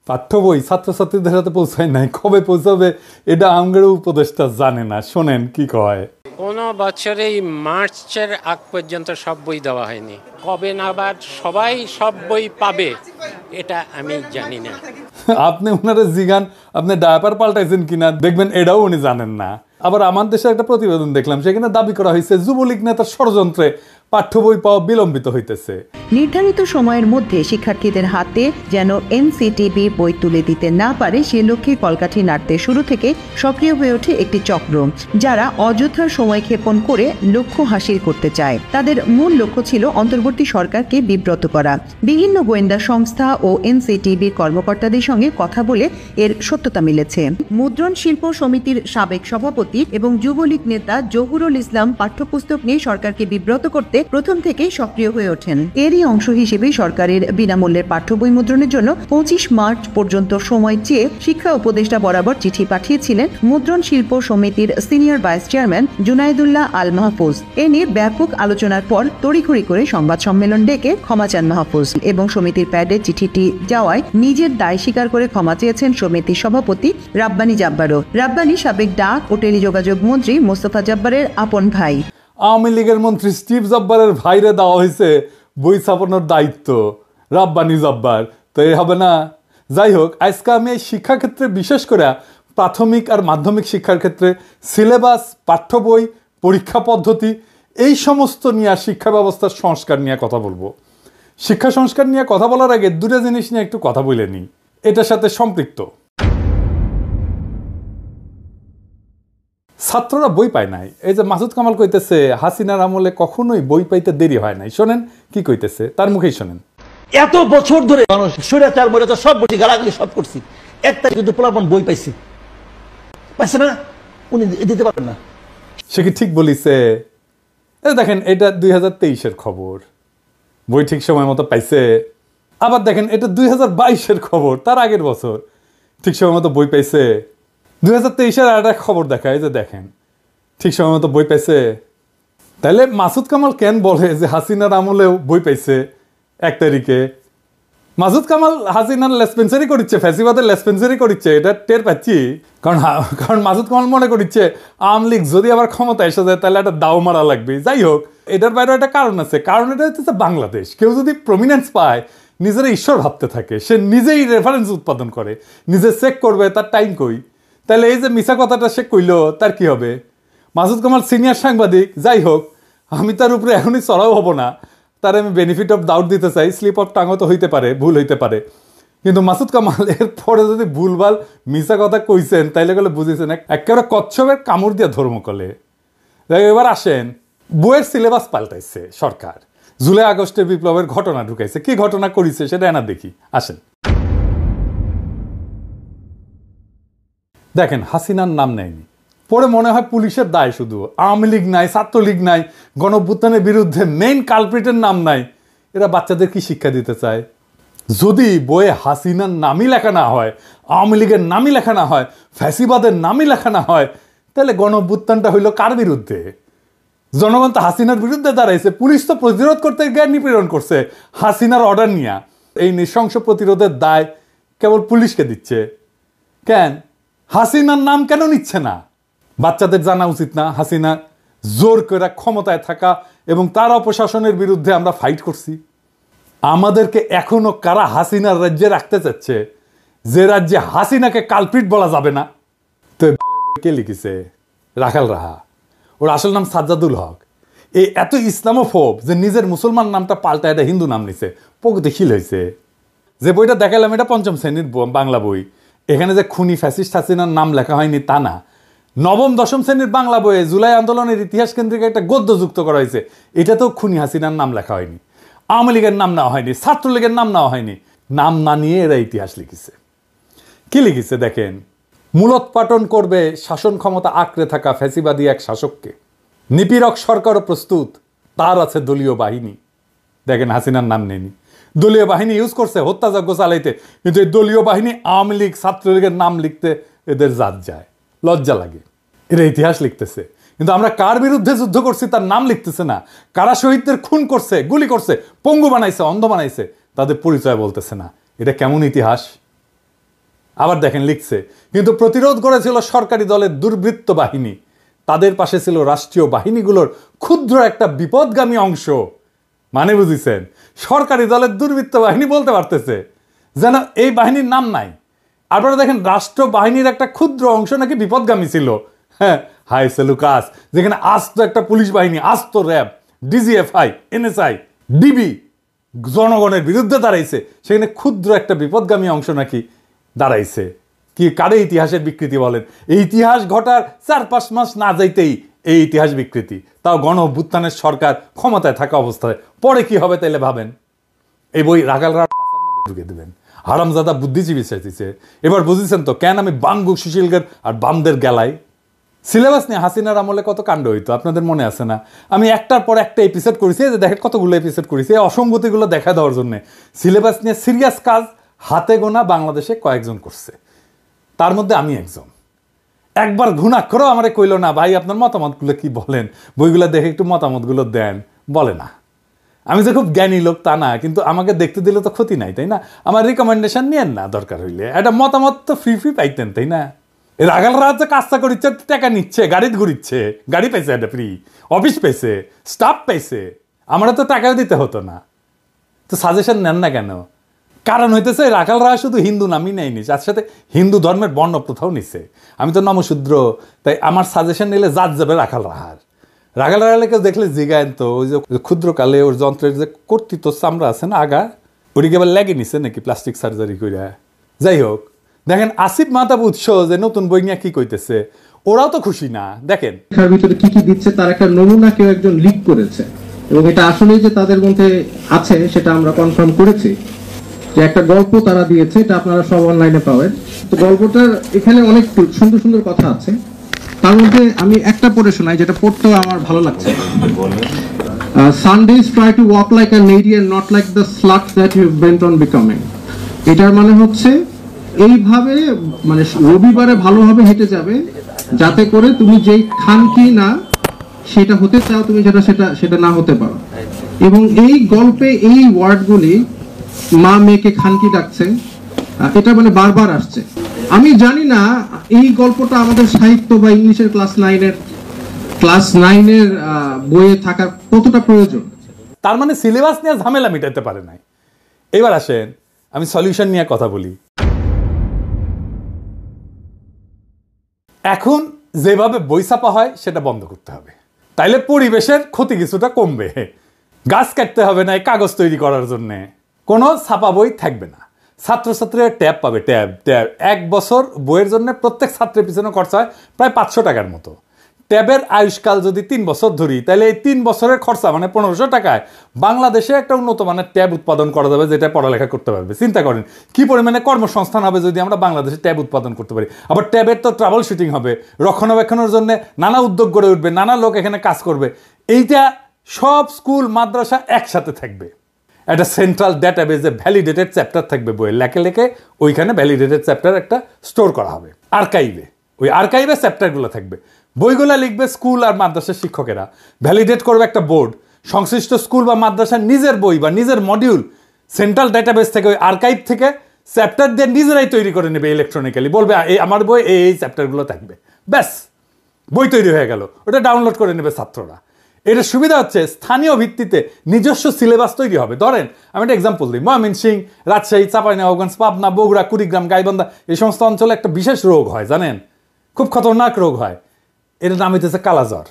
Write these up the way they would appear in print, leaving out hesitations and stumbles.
পাঠ্য বই ছাত্রছাত্রীদের হাতে পৌঁছায় নাই, কবে পৌঁছাবে এটা আমগের উপদেষ্টা জানে না। শোনেন কি কয়। কোনো বছরেই মার্চের আগ পর্যন্ত সব বই দেওয়া হয়নি, কবে নাগাদ সবাই সব বই পাবে এটা আমি জানি না। আপনি ওনারা জিগান আপনি ডায়াপার পাল্টাইছেন কিনা, দেখবেন এটাও উনি জানেন না। আবার আমার দেশে একটা প্রতিবেদন দেখলাম, সেখানে দাবি করা হয়েছে যুবলীগ নেতার ষড়যন্ত্রে পাঠ্য বই পাওয়া বিলম্বিত হইতেছে। নির্ধারিত সময়ের মধ্যে শিক্ষার্থীদের হাতে যেন এনসিটিবি বই তুলে দিতে না পারে সে লক্ষ্যে কলকাঠি নাড়তে শুরু থেকে সক্রিয় হয়ে ওঠে একটি চক্র, যারা অযথা সময় ক্ষেপণ করে লক্ষ্য হাসিল করতে চায়। তাদের মূল লক্ষ্য ছিল অন্তর্বর্তী সরকারকে বিব্রত করা। বিভিন্ন গোয়েন্দা সংস্থা ও এনসিটিবির কর্মকর্তাদের সঙ্গে কথা বলে এর সত্যতা মিলেছে। মুদ্রণ শিল্প সমিতির সাবেক সভাপতি এবং যুবলীগ নেতা জহুরুল ইসলাম পাঠ্যপুস্তক নিয়ে সরকারকে বিব্রত করতে প্রথম থেকেই সক্রিয় হয়ে ওঠেন। এরই অংশ হিসেবে সরকারের বিনামূল্যের পাঠ্য বই মুদ্রণের জন্য 25 মার্চ পর্যন্ত সময় চেয়ে শিক্ষা উপদেষ্টা বরাবর চিঠি পাঠিয়েছিলেন মুদ্রণ শিল্প সমিতির সিনিয়র ভাইস চেয়ারম্যান জুনাইদুল্লাহ আল মাহফুজ। এ নিয়ে ব্যাপক আলোচনার পর তড়িঘড়ি করে সংবাদ সম্মেলন ডেকে ক্ষমা চান মাহফুজ এবং সমিতির প্যাডে চিঠিটি যাওয়ায় নিজের দায় স্বীকার করে ক্ষমা চেয়েছেন সমিতির সভাপতি রাব্বানী জাব্বারও। রাব্বানী সাবেক ডাক ও টেলিযোগাযোগ মন্ত্রী মোস্তফা জাব্বারের আপন ভাই। আওয়ামী লীগের মন্ত্রী স্টিভ জব্বারের ভাইরে দেওয়া হয়েছে বই ছাপানোর দায়িত্ব, রাব্বানী জব্বার, তো এই হবে না? যাই হোক, আজকে আমি এই শিক্ষাক্ষেত্রে বিশেষ করে প্রাথমিক আর মাধ্যমিক শিক্ষার ক্ষেত্রে সিলেবাস, পাঠ্য বই, পরীক্ষা পদ্ধতি এই সমস্ত নিয়ে শিক্ষা ব্যবস্থার সংস্কার নিয়ে কথা বলবো। শিক্ষা সংস্কার নিয়ে কথা বলার আগে দুটো জিনিস নিয়ে একটু কথা বলে নিই, এটার সাথে সম্পৃক্ত। ছাত্ররা বই পায় নাই। এই যে মাসুদ কামাল কইতেছে হাসিনার আমলে কখনোই বই পাইতে দেরি হয় নাই, শোনেন কি কইতেছে, তার মুখেই শোনেন। এত বছর ধরে মানুষ স্বৈরাচার মৈরাচার সব বসে গালাগালি সব করছি, একটা কিন্তু পোলাপন বই পাইছে না, উনি দিতে পারেন না। সে কি ঠিক বলিছে? দেখেন এটা 2023-এর খবর, বই ঠিক সময় মতো পাইছে। আবার দেখেন এটা 2022-এর খবর, তার আগের বছর ঠিক সময় মতো বই পাইছে। 2023-এর আর একটা খবর দেখায় যে দেখেন ঠিক সময় মতো বই পাইছে। তাহলে মাসুদ কামাল কেন বলে যে হাসিনার আমলেও বই পাইছে 1 তারিখে? মাসুদ কামাল হাসিনার লেসপেন্সারি করিচ্ছে, ফ্যাসিবাদের লেসপেন্সারি করিচ্ছে, এটা টের পাচ্ছি। কারণ মাসুদ কামাল মনে করিচ্ছে আওয়ামী লীগ যদি আবার ক্ষমতা এসে যায় তাহলে একটা দাও মারা লাগবে। যাই হোক, এটার বাইরে একটা কারণ আছে। কারণ এটা হচ্ছে বাংলাদেশ, কেউ যদি প্রমিনেন্স পায় নিজেরা ঈশ্বর ভাবতে থাকে, সে নিজেই রেফারেন্স উৎপাদন করে, নিজে চেক করবে তার টাইম কই। তাহলে এই যে মিছা কথাটা সে কইল, তার কি হবে? মাসুদ কামাল সিনিয়র সাংবাদিক, যাই হোক আমি তার উপরে এখনই চড়াও হব না, তার আমি বেনিফিট অফ ডাউট দিতে চাই। স্লিপ অফ টাঙ্গও তো হইতে পারে, ভুল হইতে পারে, কিন্তু মাসুদ কামাল এর পরে যদি ভুলভাল মিছা কথা কইছেন তাইলে গেলে বুঝেছেন একেবারে কচ্ছপের কামড় দিয়ে ধর্ম কলে। এবার আসেন, বইয়ের সিলেবাস পাল্টাইছে সরকার, জুলাই আগস্টের বিপ্লবের ঘটনা ঢুকাইছে। কি ঘটনা করিছে সেটা এনা দেখি, আসেন। দেখেন হাসিনার নাম নেয়নি, পরে মনে হয় পুলিশের দায় শুধু, আওয়ামী লীগ নাই, ছাত্রলীগ নাই, গণঅভ্যুত্থানের বিরুদ্ধে মেইন কালপ্রিটের নাম নাই। এরা বাচ্চাদের কি শিক্ষা দিতে চায়? যদি বইয়ে হাসিনার নামই লেখা না হয়, আওয়ামী লীগের নামই লেখা না হয়, ফ্যাসিবাদের নামই লেখা না হয়, তাহলে গণঅভ্যুত্থানটা হইল কার বিরুদ্ধে? জনগণ তো হাসিনার বিরুদ্ধে দাঁড়াইছে, পুলিশ তো প্রতিরোধ করতে গিয়ে নিপীড়ন করছে হাসিনার অর্ডার নিয়ে। এই নৃশংস প্রতিরোধের দায় কেবল পুলিশকে দিচ্ছে কেন? হাসিনার নাম কেন নিচ্ছে না? বাচ্চাদের জানা উচিত না হাসিনা জোর করে ক্ষমতায় থাকা এবং তার অপশাসনের বিরুদ্ধে আমরা ফাইট করছি? আমাদেরকে এখনো কারা হাসিনার রাজ্যে রাখতে চাচ্ছে, যে রাজ্যে হাসিনাকে কালপ্রিট বলা যাবে না? তো কে লিখেছে? রাখাল রাহা, ওর আসল নাম সাজ্জাদুল হক। এই এত ইসলামোফোব যে নিজের মুসলমান নামটা পাল্টা এটা হিন্দু নাম নিছে, প্রগতিশীল হয়েছে। যে বইটা দেখালাম এটা 5ম শ্রেণীর বাংলা বই, এখানে যে খুনি ফ্যাসিস্ট হাসিনার নাম লেখা হয়নি তা না। 9ম 10ম শ্রেণীর বাংলা বইয়ে জুলাই আন্দোলনের ইতিহাস কেন্দ্রিক একটা গদ্য যুক্ত করা হয়েছে, এটাতেও খুনি হাসিনার নাম লেখা হয়নি, আওয়ামী লীগের নাম নেওয়া হয়নি, ছাত্রলীগের নাম নেওয়া হয়নি। নাম না নিয়ে এরা ইতিহাস লিখেছে। কি লিখেছে দেখেন, মূলোৎপাটন করবে শাসন ক্ষমতা আঁকড়ে থাকা ফ্যাসিবাদী এক শাসককে, নিপীড়ক সরকারও প্রস্তুত, তার আছে দলীয় বাহিনী। দেখেন হাসিনার নাম নেয়নি, দলীয় বাহিনী ইউজ করছে হত্যাযজ্ঞ চালাইতে, কিন্তু এই দলীয় বাহিনী আওয়ামী লীগ ছাত্রলীগের নাম লিখতে এদের জাত যায়, লজ্জা লাগে। এরা ইতিহাস লিখতেছে, কিন্তু আমরা কার বিরুদ্ধে যুদ্ধ করছি তার নাম লিখতেছে না। কারা শহীদদের খুন করছে, গুলি করছে, পঙ্গু বানাইছে, অন্ধ বানাইছে, তাদের পরিচয় বলতেছে না। এটা কেমন ইতিহাস? আবার দেখেন লিখছে, কিন্তু প্রতিরোধ করেছিল সরকারি দলের দুর্বৃত্ত বাহিনী, তাদের পাশে ছিল রাষ্ট্রীয় বাহিনীগুলোর ক্ষুদ্র একটা বিপদগামী অংশ। মানে বুঝিছেন, সরকারি দলের দুর্বৃত্ত বাহিনী বলতে পারতেছে, যেন এই বাহিনীর নাম নাই। আপনারা দেখেন রাষ্ট্র বাহিনীর একটা ক্ষুদ্র অংশ নাকি বিপদগামী ছিল। হ্যাঁ, হাই সেলুকাস, যেখানে আস্ত একটা পুলিশ বাহিনী, আস্ত র্যাব, ডিজিএফআই, এনএসআই, ডিবি জনগণের বিরুদ্ধে দাঁড়াইছে, সেখানে ক্ষুদ্র একটা বিপদগামী অংশ নাকি দাঁড়াইছে। কি কারে ইতিহাসের বিকৃতি বলেন? এই ইতিহাস ঘটার 4-5 মাস না যাইতেই এই ইতিহাস বিকৃতি, তাও গণ অভ্যুত্থানের সরকার ক্ষমতায় থাকা অবস্থায়। পরে কি হবে তাইলে ভাবেন। এই বই রাখালরা ঢুকে দেবেন, হারামজাদা বুদ্ধিজীবী চাইছে। এবার বুঝেছেন তো কেন আমি বাঙ্গু সুশীলগের আর বামদের গেলাই। সিলেবাস নিয়ে হাসিনার আমলে কত কাণ্ড হইতো আপনাদের মনে আছে না? আমি একটার পর একটা এপিসোড করেছি, যে দেখেন কতগুলো এপিসোড করেছি এই অসঙ্গতিগুলো দেখা দেওয়ার জন্য। সিলেবাস নিয়ে সিরিয়াস কাজ হাতে গোনা বাংলাদেশে কয়েকজন করছে, তার মধ্যে আমি একজন। একবার ঘুণাক্ষরও আমারে কইল না, ভাই আপনার মতামতগুলো কি বলেন, বইগুলো দেখে একটু মতামতগুলো দেন, বলে না। আমি যে খুব জ্ঞানী লোক তা না, কিন্তু আমাকে দেখতে দিলে তো ক্ষতি নাই, তাই না? আমার রিকমেন্ডেশন নিয়েন না, দরকার হইলে একটা মতামত তো ফ্রি পাইতেন, তাই না? রাগালরা যে কাজটা করিচ্ছে, টাকা নিচ্ছে, গাড়ি ঘুরিচ্ছে, গাড়ি পাইছে একটা ফ্রি, অফিস পাইছে, স্টাফ পাইছে, আমরা তো টাকাও দিতে হতো না। তো সাজেশন নেন না কেন? কারণ হইতেছে রাখালরা শুধু হিন্দু নামই নেয়নি, তার সাথে হিন্দু ধর্মের বর্ণ প্রথাও নিছে। আমি তো নমশূদ্র, তাই আমার সাজেশন নিলে জাত যাবে রাখালরা কেউ দেখলে জিগায়েন তো, ওই যে ক্ষুদ্রকালে ওর যন্ত্রের যে কর্তৃত্ব চামড়া আছে না আগা, ওটিকে আবার লেগে নিছে নাকি প্লাস্টিক সার্জারি করে। যাই হোক, দেখেন আসিফ মাহতাব উৎস যে নতুন বই নিয়ে কি কইতেছে, ওরাও তো খুশি না। দেখেন তার ভিতরে কি কি দিচ্ছে তার একটা নমুনা কেউ একজন লিক করেছে, এবং এটা আসলেই যে তাদের মধ্যে আছে সেটা আমরা কনফার্ম করেছি। যে একটা গল্প তারা দিয়েছে, এটা আপনারা সব অনলাইনে পাবেন। তো গল্পটার এখানে অনেক সুন্দর সুন্দর কথা আছে, তার মধ্যে আমি একটা পড়ে শোনাই, যেটা পড়তেও আমার ভালো লাগছে। Sundays try to walk like a lady and not like the slut that you bent on becoming. এটার মানে হচ্ছে এইভাবে, মানে রবিবারে ভালোভাবে হেঁটে যাবে, যাতে করে তুমি যেই খানকি না সেটা হতে চাও, তুমি সেটা না হতে পারো। এবং এই গল্পে এই ওয়ার্ডগুলি, মা মেয়েকে খানকি ডাকছে, এটা মানে বারবার আসছে। আমি জানি না এই গল্পটা আমাদের সাহিত্য বা ইংলিশের ক্লাস 9-এর বইয়ে থাকার কতটা প্রয়োজন। তার মানে সিলেবাস নিয়ে ঝামেলা মিটাতে পারে নাই। এবার আসেন আমি সলিউশন নিয়ে কথা বলি। এখন যেভাবে বই ছাপা হয় সেটা বন্ধ করতে হবে, তাইলে পরিবেশের ক্ষতি কিছুটা কমবে। গাছ কাটতে হবে না এই কাগজ তৈরি করার জন্য, কোনো ছাপা বই থাকবে না। ছাত্রছাত্রীরা ট্যাব পাবে, ট্যাব 1 বছর বইয়ের জন্য প্রত্যেক ছাত্রের পিছনে খরচা হয় প্রায় 500 টাকার মতো। ট্যাবের আয়ুষ্কাল যদি 3 বছর ধরি, তাহলে এই 3 বছরের খরচা মানে 1500 টাকায় বাংলাদেশে একটা উন্নত মানের ট্যাব উৎপাদন করা যাবে, যেটা পড়ালেখা করতে পারবে। চিন্তা করেন কি পরিমাণে কর্মসংস্থান হবে যদি আমরা বাংলাদেশে ট্যাব উৎপাদন করতে পারি। আবার ট্যাবের তো ট্রাভেল শুটিং হবে, রক্ষণাবেক্ষণের জন্য নানা উদ্যোগ গড়ে উঠবে, নানা লোক এখানে কাজ করবে। এইটা সব স্কুল মাদ্রাসা একসাথে থাকবে, একটা সেন্ট্রাল ডেটাবেজে ভ্যালিডেটেড চ্যাপ্টার থাকবে, বইয়ের লেখে ওইখানে ভ্যালিডেটেড চ্যাপ্টার একটা স্টোর করা হবে আর্কাইভে। ওই আর্কাইভে চ্যাপ্টারগুলো থাকবে, বইগুলো লিখবে স্কুল আর মাদ্রাসার শিক্ষকেরা, ভ্যালিডেট করবে একটা বোর্ড। সংশ্লিষ্ট স্কুল বা মাদ্রাসার নিজের বই বা নিজের মডিউল সেন্ট্রাল ডেটাবেস থেকে, ওই আর্কাইভ থেকে চ্যাপ্টার দিয়ে নিজেরাই তৈরি করে নেবে ইলেকট্রনিক্যালি, বলবে এই আমার বই এই চ্যাপ্টারগুলো থাকবে, ব্যাস বই তৈরি হয়ে গেল। ওটা ডাউনলোড করে নেবে ছাত্ররা। এটা সুবিধা হচ্ছে স্থানীয় ভিত্তিতে নিজস্ব সিলেবাস তৈরি হবে। ধরেন আমি একটা এক্সাম্পল দিই, ময়মনসিংহ, রাজশাহী, চাঁপাইনবাবগঞ্জ, পাবনা, বগুড়া, কুড়িগ্রাম, গাইবান্ধা, এই সমস্ত অঞ্চলে একটা বিশেষ রোগ হয়, জানেন, খুব খতরনাক রোগ হয়। এর নাম হইতেছে কালাজ্বর।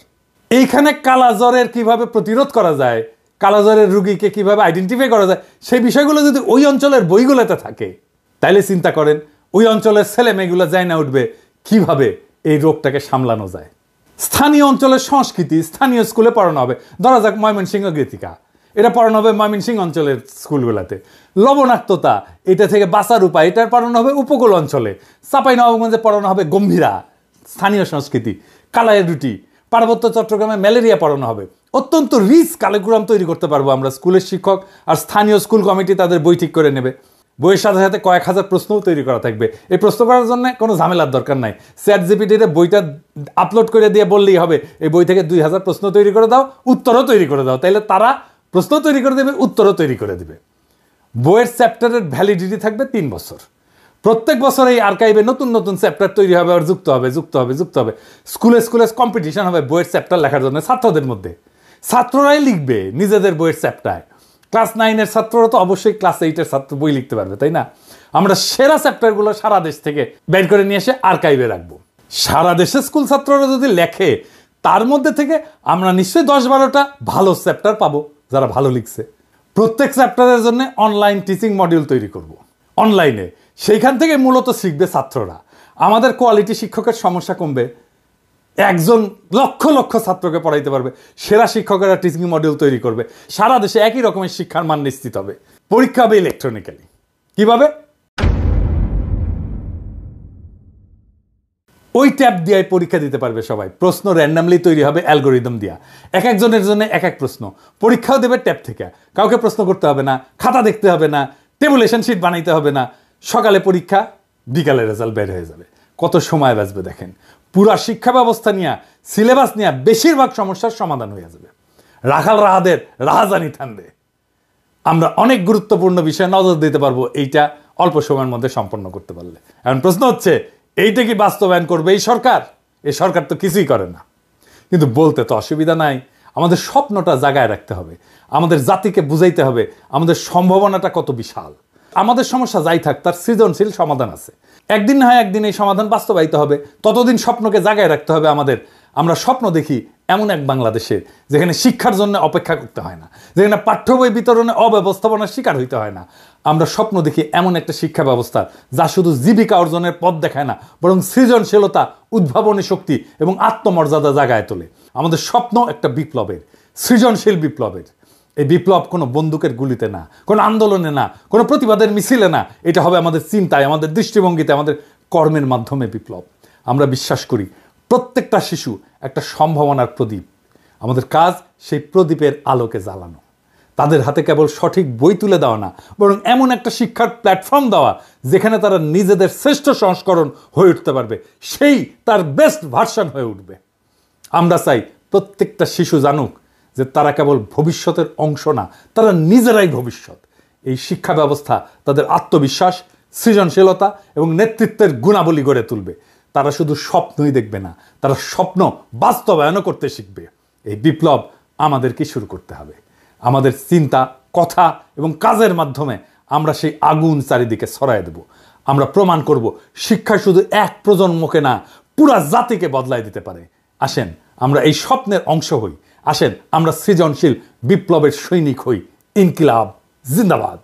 এইখানে কালাজ্বরের কিভাবে প্রতিরোধ করা যায়, কালাজ্বরের রুগীকে কিভাবে আইডেন্টিফাই করা যায়, সেই বিষয়গুলো যদি ওই অঞ্চলের বইগুলোতে থাকে, তাইলে চিন্তা করেন ওই অঞ্চলের ছেলে মেয়েগুলো যায় না উঠবে কিভাবে এই রোগটাকে সামলানো যায়। স্থানীয় অঞ্চলের সংস্কৃতি স্থানীয় স্কুলে পড়ানো হবে। ধরা যাক ময়মনসিংহ গীতিকা, এটা পড়ানো হবে ময়মনসিংহ অঞ্চলের স্কুলগুলোতে। লবণাক্ততা, এটা থেকে বাঁচার উপায়, এটা পড়ানো হবে উপকূল অঞ্চলে। চাঁপাইনবাবগঞ্জে পড়ানো হবে গম্ভীরা, স্থানীয় সংস্কৃতি। কালাইয়ের রুটি, পার্বত্য চট্টগ্রামে ম্যালেরিয়া পড়ানো হবে। অত্যন্ত রিচ কারিকুলাম তৈরি করতে পারবো আমরা। স্কুলের শিক্ষক আর স্থানীয় স্কুল কমিটি তাদের বই ঠিক করে নেবে। বইয়ের সাথে সাথে কয়েক হাজার প্রশ্নও তৈরি করা থাকবে। এই প্রশ্ন করার জন্য কোনো ঝামেলার দরকার নাই, চ্যাটজিপিটিতে বইটা আপলোড করে দিয়ে বললেই হবে এই বই থেকে 2000 প্রশ্ন তৈরি করে দাও, উত্তরও তৈরি করে দাও, তাইলে তারা প্রশ্ন তৈরি করে দেবে, উত্তরও তৈরি করে দেবে। বইয়ের চ্যাপ্টারের ভ্যালিডিটি থাকবে 3 বছর। প্রত্যেক বছর এই আর্কাইভে নতুন নতুন চ্যাপ্টার তৈরি হবে আর যুক্ত হবে। স্কুলে কম্পিটিশন হবে বইয়ের চ্যাপ্টার লেখার জন্য ছাত্রদের মধ্যে। ছাত্ররাই লিখবে নিজেদের বইয়ের চ্যাপ্টার। ক্লাস 9-এর ছাত্ররা তো অবশ্যই ক্লাস 8-এর ছাত্র বই লিখতে পারবে, তাই না? আমরা সেরা চ্যাপ্টারগুলো সারা দেশ থেকে বের করে নিয়ে এসে আর্কাইভে রাখবো। সারা দেশের স্কুল ছাত্ররা যদি লেখে, তার মধ্যে থেকে আমরা নিশ্চয়ই 10-12টা ভালো চ্যাপ্টার পাবো যারা ভালো লিখছে। প্রত্যেক চ্যাপ্টারের জন্য অনলাইন টিচিং মডিউল তৈরি করব অনলাইনে। সেইখান থেকে মূলত শিখবে ছাত্ররা। আমাদের কোয়ালিটি শিক্ষকের সমস্যা কমবে, একজন লক্ষ লক্ষ ছাত্রকে পড়াইতে পারবে। সেরা শিক্ষকেরা টিচিং মডিউল তৈরি করবে। সারা দেশে একই রকমের শিক্ষার মান নিশ্চিত হবে। পরীক্ষা হবে ইলেকট্রনিক্যালি। কিভাবে? ওই ট্যাব দিয়ে পরীক্ষা দিতে পারবে সবাই। প্রশ্ন র্যান্ডামলি তৈরি হবে অ্যালগোরিদম দিয়া। এক একজনের জন্য এক এক প্রশ্ন। পরীক্ষাও দেবে ট্যাব থেকে। কাউকে প্রশ্ন করতে হবে না, খাতা দেখতে হবে না, টেবুলেশন শিট বানাইতে হবে না। সকালে পরীক্ষা, বিকালে রেজাল্ট বের হয়ে যাবে। কত সময় বাঁচবে দেখেন। পুরা শিক্ষা ব্যবস্থা নিয়ে, সিলেবাস নিয়ে বেশিরভাগ সমস্যার সমাধান হয়ে যাবে। রাখাল রাহাদের রাহাজানি থামবে। আমরা অনেক গুরুত্বপূর্ণ বিষয়ে নজর দিতে পারবো এইটা অল্প সময়ের মধ্যে সম্পন্ন করতে পারলে। এখন প্রশ্ন হচ্ছে, এইটা কি বাস্তবায়ন করবে এই সরকার? এই সরকার তো কিছুই করে না, কিন্তু বলতে তো অসুবিধা নাই। আমাদের স্বপ্নটা জাগায় রাখতে হবে। আমাদের জাতিকে বুঝাইতে হবে আমাদের সম্ভাবনাটা কত বিশাল। আমাদের সমস্যা যাই থাক, তার সৃজনশীল সমাধান আছে। একদিন না হয় একদিন এই সমাধান বাস্তবায়িত হবে। ততদিন স্বপ্নকে জাগায় রাখতে হবে আমাদের। আমরা স্বপ্ন দেখি এমন এক বাংলাদেশে যেখানে শিক্ষার জন্য অপেক্ষা করতে হয় না, যেখানে পাঠ্য বই বিতরণে অব্যবস্থাপনার শিকার হইতে হয় না। আমরা স্বপ্ন দেখি এমন একটা শিক্ষা ব্যবস্থা যা শুধু জীবিকা অর্জনের পথ দেখায় না, বরং সৃজনশীলতা, উদ্ভাবনী শক্তি এবং আত্মমর্যাদা জাগায় তোলে। আমাদের স্বপ্ন একটা বিপ্লবের, সৃজনশীল বিপ্লবের। এই বিপ্লব কোনো বন্দুকের গুলিতে না, কোনো আন্দোলনে না, কোনো প্রতিবাদের মিছিলে না। এটা হবে আমাদের চিন্তায়, আমাদের দৃষ্টিভঙ্গিতে, আমাদের কর্মের মাধ্যমে বিপ্লব। আমরা বিশ্বাস করি প্রত্যেকটা শিশু একটা সম্ভাবনার প্রদীপ। আমাদের কাজ সেই প্রদীপের আলোকে জ্বালানো। তাদের হাতে কেবল সঠিক বই তুলে দেওয়া না, বরং এমন একটা শিক্ষার প্ল্যাটফর্ম দেওয়া যেখানে তারা নিজেদের শ্রেষ্ঠ সংস্করণ হয়ে উঠতে পারবে, সেই তার বেস্ট ভার্সন হয়ে উঠবে। আমরা চাই প্রত্যেকটা শিশু জানুক যে তারা কেবল ভবিষ্যতের অংশ না, তারা নিজেরাই ভবিষ্যৎ। এই শিক্ষা ব্যবস্থা তাদের আত্মবিশ্বাস, সৃজনশীলতা এবং নেতৃত্বের গুণাবলী গড়ে তুলবে। তারা শুধু স্বপ্নই দেখবে না, তারা স্বপ্ন বাস্তবায়নও করতে শিখবে। এই বিপ্লব আমাদেরকে শুরু করতে হবে। আমাদের চিন্তা, কথা এবং কাজের মাধ্যমে আমরা সেই আগুন চারিদিকে ছড়ায় দেব। আমরা প্রমাণ করব শিক্ষা শুধু এক প্রজন্মকে না, পুরা জাতিকে বদলায় দিতে পারে। আসেন আমরা এই স্বপ্নের অংশ হই। আসেন আমরা সৃজনশীল বিপ্লবের সৈনিক হই। ইনকিলাব জিন্দাবাদ।